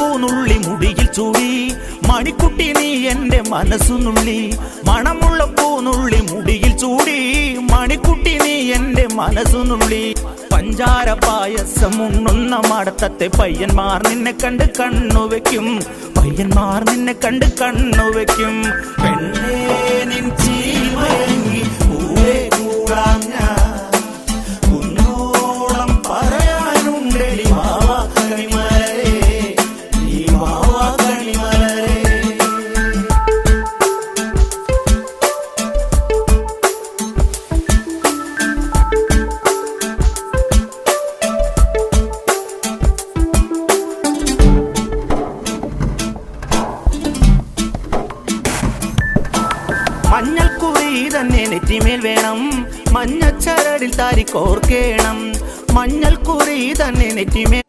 പൂനുള്ളി മുടിയിൽ ചൂടി മണിക്കുട്ടി നീ എന്റെ മനസ്സുനുള്ളി. മണമുള്ള പൂനുള്ളി മുടിയിൽ ചൂടി മണിക്കുട്ടി നീ എന്റെ മനസ്സുനുള്ളി. പഞ്ചാര പായസം ഉണ്ണുന്ന മടത്തത്തെ പയ്യന്മാർ നിന്നെ കണ്ട് കണ്ണുവെക്കും. പയ്യന്മാർ നിന്നെ കണ്ട് കണ്ണുവെക്കും. പെണ്ണേ നിൻ ചീമയങ്ങി പൂവേ കൂടാം ഞാൻ. കുന്നോളം പറയാനുണ്ടെടി വാവാ കണിമലരേ, നീ വാവാ കണിമലരേ. മഞ്ഞൾക്കുറി തന്നെ നെറ്റിമേൽ വേണം, മഞ്ഞച്ചരടിൽ താരി കോർക്കേണം. മഞ്ഞൾക്കുറി തന്നെ നെറ്റിമേൽ